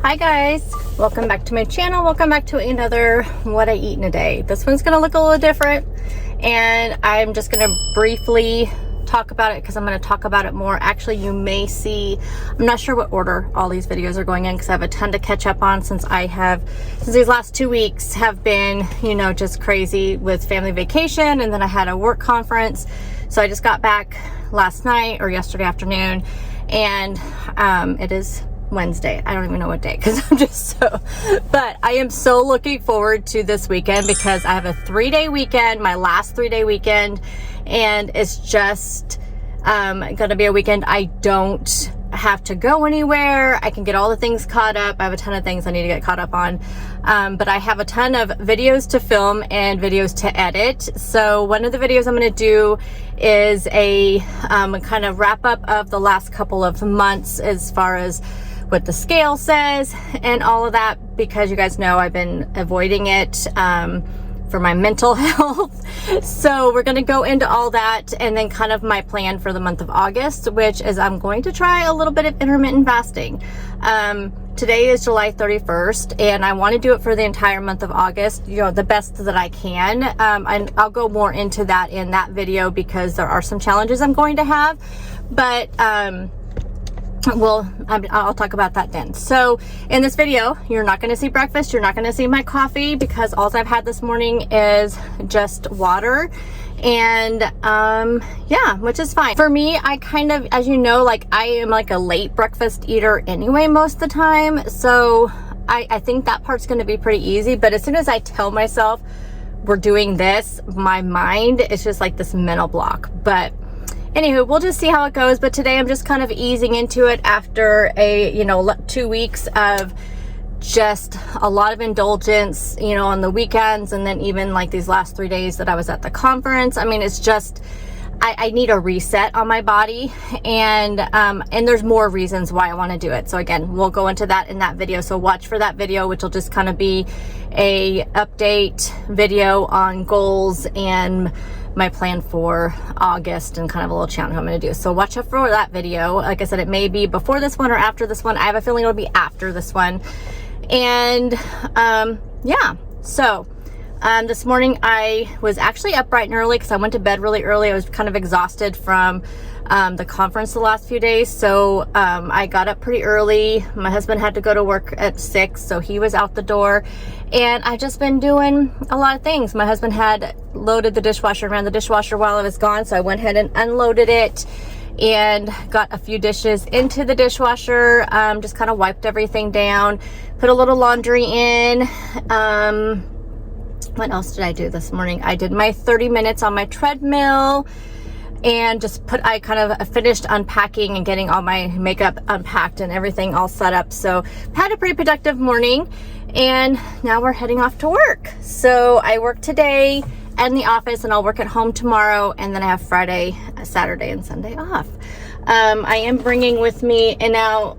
Hi guys, welcome back to my channel. Welcome back to another what I eat in a day. This one's gonna look a little different, and I'm just gonna briefly talk about it because I'm going to talk about it more. Actually, you may see, I'm not sure what order all these videos are going in because I have a ton to catch up on since these last 2 weeks have been, you know, just crazy with family vacation, and then I had a work conference. So I just got back last night or yesterday afternoon, and it is Wednesday. I don't even know what day because I'm just so, but I am so looking forward to this weekend because I have a 3-day weekend, my last 3-day weekend, and it's just gonna be a weekend I don't have to go anywhere. I can get all the things caught up. I have a ton of things I need to get caught up on, but I have a ton of videos to film and videos to edit. So one of the videos I'm going to do is a kind of wrap up of the last couple of months as far as what the scale says and all of that, because you guys know I've been avoiding it for my mental health. So we're going to go into all that, and then kind of my plan for the month of August, which is I'm going to try a little bit of intermittent fasting. Today is July 31st, and I want to do it for the entire month of August, you know, the best that I can. And I'll go more into that in that video because there are some challenges I'm going to have, but I'll talk about that then. So in this video, you're not going to see breakfast. You're not going to see my coffee because all I've had this morning is just water. And yeah, which is fine. For me, I kind of, as you know, like I am like a late breakfast eater anyway most of the time. So I think that part's going to be pretty easy. But as soon as I tell myself we're doing this, my mind is just like this mental block. But anywho, we'll just see how it goes. But today I'm just kind of easing into it after 2 weeks of just a lot of indulgence, you know, on the weekends, and then even like these last 3 days that I was at the conference. I mean, it's just, I need a reset on my body, and there's more reasons why I want to do it. So again, we'll go into that in that video. So watch for that video, which will just kind of be a update video on goals and my plan for August and kind of a little challenge I'm going to do. So watch out for that video. Like I said, it may be before this one or after this one. I have a feeling it'll be after this one. And yeah, so this morning I was actually up bright and early because I went to bed really early. I was kind of exhausted from the conference the last few days. So I got up pretty early. My husband had to go to work at 6, so he was out the door. And I've just been doing a lot of things. My husband had loaded the dishwasher, ran the dishwasher while I was gone, so I went ahead and unloaded it and got a few dishes into the dishwasher, just kind of wiped everything down, put a little laundry in. What else did I do this morning? I did my 30 minutes on my treadmill, and I kind of finished unpacking and getting all my makeup unpacked and everything all set up. So had a pretty productive morning, and now we're heading off to work. So I work today in the office, and I'll work at home tomorrow, and then I have Friday, Saturday, and Sunday off. I am bringing with me, and now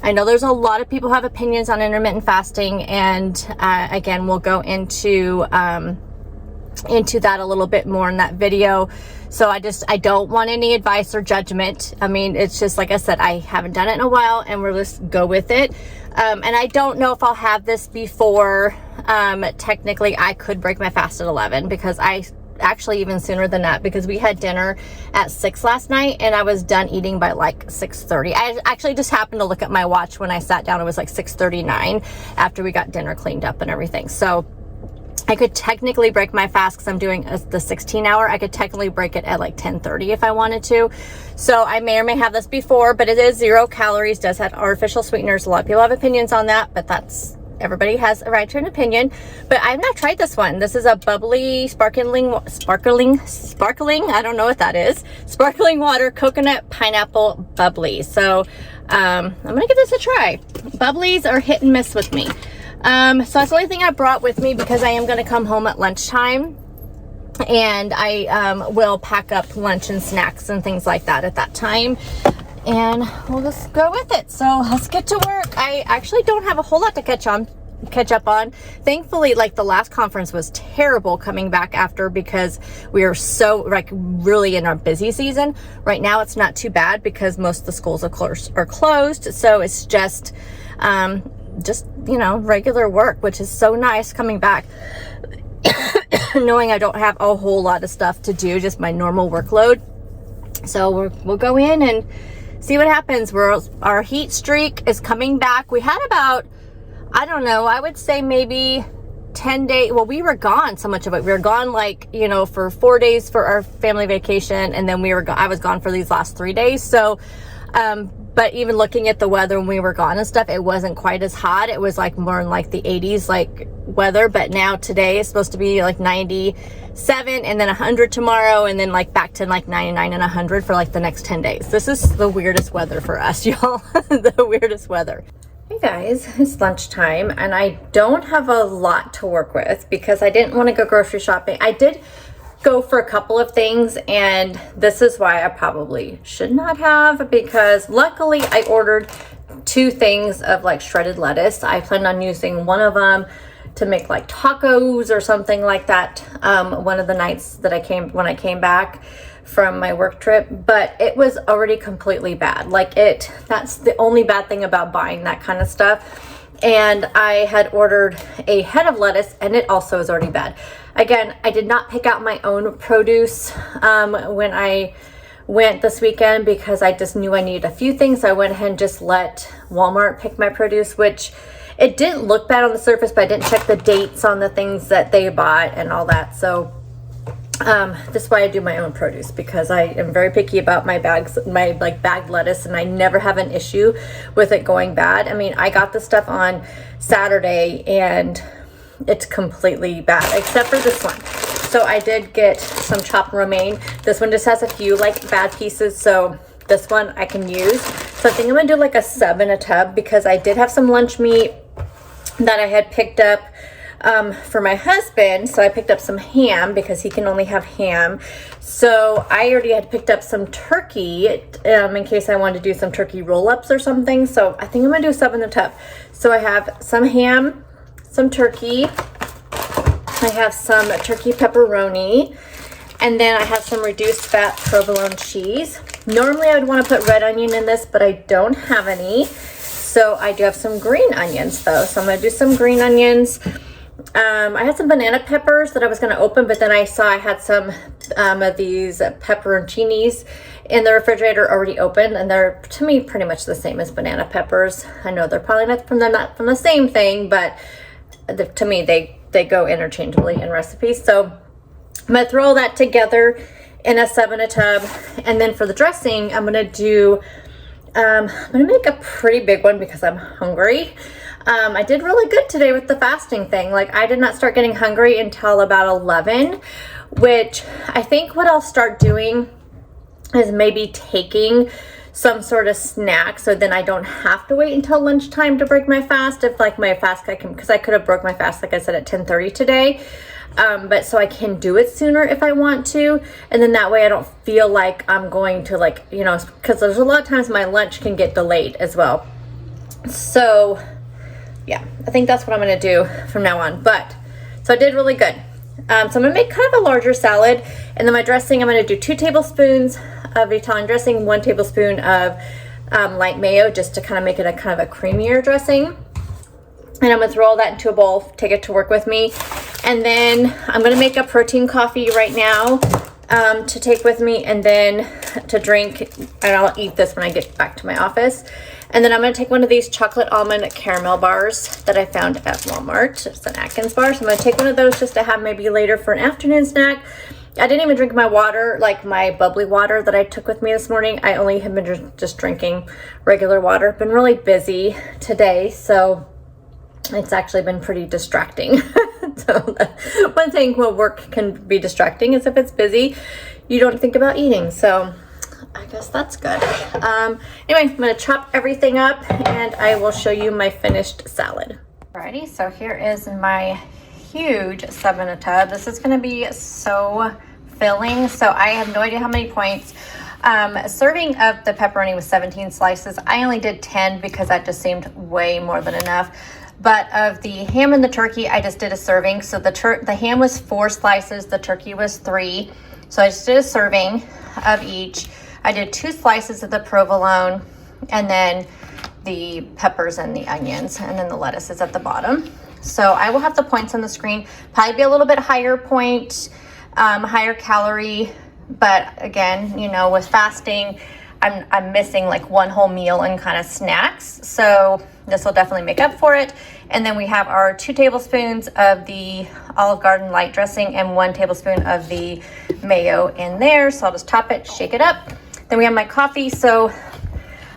I know there's a lot of people who have opinions on intermittent fasting, and again, we'll go into that a little bit more in that video. So I don't want any advice or judgment. I mean, it's just, like I said, I haven't done it in a while, and we'll just go with it. And I don't know if I'll have this before. Technically I could break my fast at 11, because I actually even sooner than that, because we had dinner at 6 last night and I was done eating by like 6:30. I actually just happened to look at my watch when I sat down. It was like 6:39 after we got dinner cleaned up and everything. So I could technically break my fast because I'm doing the 16-hour. I could technically break it at like 10:30 if I wanted to. So I may or may have this before, but it is 0 calories, does have artificial sweeteners. A lot of people have opinions on that, but everybody has a right to an opinion. But I've not tried this one. This is a bubbly, sparkling, I don't know what that is. Sparkling water, coconut, pineapple bubbly. So I'm gonna give this a try. Bubblies are hit and miss with me. So that's the only thing I brought with me, because I am going to come home at lunchtime, and I will pack up lunch and snacks and things like that at that time, and we'll just go with it. So let's get to work. I actually don't have a whole lot to catch catch up on. Thankfully, like the last conference was terrible coming back after, because we are so like really in our busy season. Right now it's not too bad because most of the schools are closed. So it's just you know, regular work, which is so nice coming back. Knowing I don't have a whole lot of stuff to do, just my normal workload. So we'll go in and see what happens. Our heat streak is coming back. We had about, I don't know, I would say maybe 10 days. Well, we were gone so much of it. We were gone like, you know, for 4 days for our family vacation. And then I was gone for these last 3 days. So, but even looking at the weather when we were gone and stuff, it wasn't quite as hot. It was like more in like the 80s like weather. But now today is supposed to be like 97 and then 100 tomorrow. And then like back to like 99 and 100 for like the next 10 days. This is the weirdest weather for us, y'all. The weirdest weather. Hey guys, it's lunchtime and I don't have a lot to work with because I didn't want to go grocery shopping. I did go for a couple of things, and this is why I probably should not have, because luckily I ordered 2 things of like shredded lettuce. I planned on using one of them to make like tacos or something like that one of the nights that when I came back from my work trip, but it was already completely bad. Like that's the only bad thing about buying that kind of stuff. And I had ordered a head of lettuce and it also is already bad. Again, I did not pick out my own produce when I went this weekend because I just knew I needed a few things. So I went ahead and just let Walmart pick my produce, which it didn't look bad on the surface, but I didn't check the dates on the things that they bought and all that. So this is why I do my own produce, because I am very picky about my bags, my like bagged lettuce, and I never have an issue with it going bad. I mean, I got this stuff on Saturday and it's completely bad, except for this one. So I did get some chopped romaine. This one just has a few like bad pieces, so this one I can use. So I think I'm gonna do like a sub in a tub, because I did have some lunch meat that I had picked up for my husband. So I picked up some ham because he can only have ham. So I already had picked up some turkey in case I wanted to do some turkey roll-ups or something. So I think I'm gonna do a sub in the tub. So I have some ham, some turkey, I have some turkey pepperoni, and then I have some reduced fat provolone cheese. Normally I would want to put red onion in this, but I don't have any. So I do have some green onions though. So I'm going to do some green onions. I had some banana peppers that I was going to open, but then I saw I had some of these pepperoncinis in the refrigerator already opened, and they're to me pretty much the same as banana peppers. I know they're probably not from the same thing, but to me they go interchangeably in recipes. So I'm going to throw all that together in a sub in a tub, and then for the dressing I'm going to make a pretty big one because I'm hungry. I did really good today with the fasting thing. Like, I did not start getting hungry until about 11, which I think what I'll start doing is maybe taking some sort of snack, so then I don't have to wait until lunchtime to break my fast. If like my fast, because I could have broke my fast, like I said, at 10:30 today. But so I can do it sooner if I want to. And then that way I don't feel like I'm going to, like, you know, because there's a lot of times my lunch can get delayed as well. So yeah, I think that's what I'm going to do from now on. But so I did really good. So I'm going to make kind of a larger salad. And then my dressing, I'm going to do 2 tablespoons of Italian dressing, 1 tablespoon of light mayo, just to kind of make it a kind of a creamier dressing. And I'm going to throw all that into a bowl, take it to work with me. And then I'm going to make a protein coffee right now to take with me, and then to drink, and I'll eat this when I get back to my office. And then I'm going to take one of these chocolate almond caramel bars that I found at Walmart. It's an Atkins bar. So I'm going to take one of those just to have maybe later for an afternoon snack. I didn't even drink my water, like my bubbly water that I took with me this morning. I only have been just drinking regular water. Been really busy today, so it's actually been pretty distracting. So one thing where work can be distracting is if it's busy, you don't think about eating. So I guess that's good. Anyway, I'm going to chop everything up and I will show you my finished salad. Alrighty, so here is my huge sub in a tub. This is going to be so filling. So I have no idea how many points. Serving of the pepperoni was 17 slices. I only did 10 because that just seemed way more than enough. But of the ham and the turkey, I just did a serving. So the ham was 4 slices, the turkey was 3. So I just did a serving of each. I did 2 slices of the provolone, and then the peppers and the onions, and then the lettuce is at the bottom. So I will have the points on the screen. Probably be a little bit higher point, higher calorie, but again, you know, with fasting, I'm missing like 1 whole meal and kind of snacks. So this will definitely make up for it. And then we have our 2 tablespoons of the Olive Garden light dressing and 1 tablespoon of the mayo in there. So I'll just top it, shake it up. Then we have my coffee. So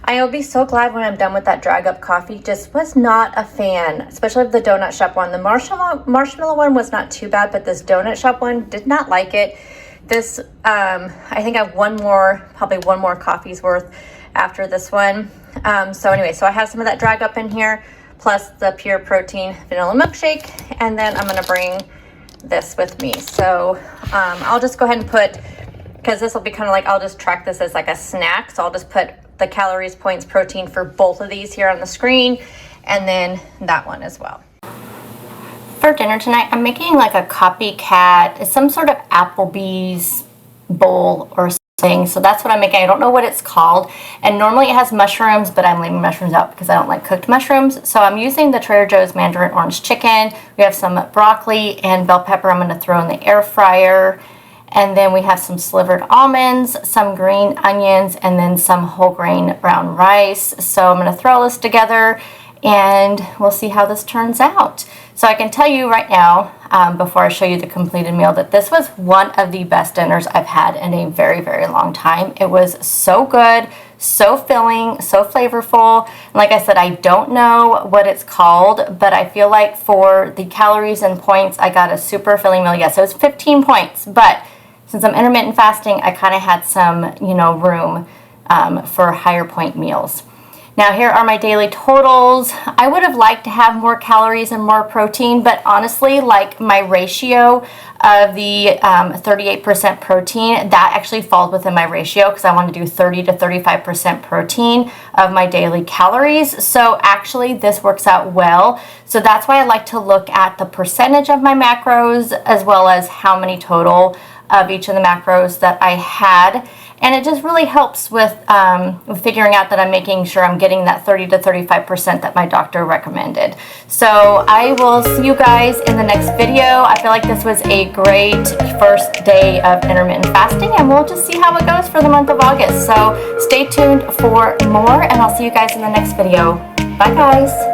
I will be so glad when I'm done with that drag up coffee. Just was not a fan, especially of the donut shop one. The marshmallow one was not too bad, but this donut shop one, did not like it. This, I think I have probably one more coffee's worth after this one. So anyway, so I have some of that drag up in here, plus the pure protein vanilla milkshake. And then I'm gonna bring this with me. So I'll just go ahead and put, because this will be kind of like, I'll just track this as like a snack. So I'll just put the calories, points, protein for both of these here on the screen, and then that one as well. For dinner tonight, I'm making like a copycat. It's some sort of Applebee's bowl or something. So that's what I'm making. I don't know what it's called. And normally it has mushrooms, but I'm leaving mushrooms out because I don't like cooked mushrooms. So I'm using the Trader Joe's Mandarin Orange Chicken. We have some broccoli and bell pepper I'm going to throw in the air fryer. And then we have some slivered almonds, some green onions, and then some whole grain brown rice. So I'm going to throw all this together and we'll see how this turns out. So I can tell you right now, before I show you the completed meal, that this was one of the best dinners I've had in a very, very long time. It was so good, so filling, so flavorful. And like I said, I don't know what it's called, but I feel like for the calories and points, I got a super filling meal. Yes, it was 15 points, but since I'm intermittent fasting, I kind of had some, you know, room for higher point meals. Now here are my daily totals. I would have liked to have more calories and more protein, but honestly, like my ratio of the 38% protein, that actually falls within my ratio because I want to do 30 to 35% protein of my daily calories. So actually this works out well. So that's why I like to look at the percentage of my macros as well as how many total of each of the macros that I had. And it just really helps with figuring out that I'm making sure I'm getting that 30 to 35% that my doctor recommended. So I will see you guys in the next video. I feel like this was a great first day of intermittent fasting, and we'll just see how it goes for the month of August. So stay tuned for more, and I'll see you guys in the next video. Bye guys.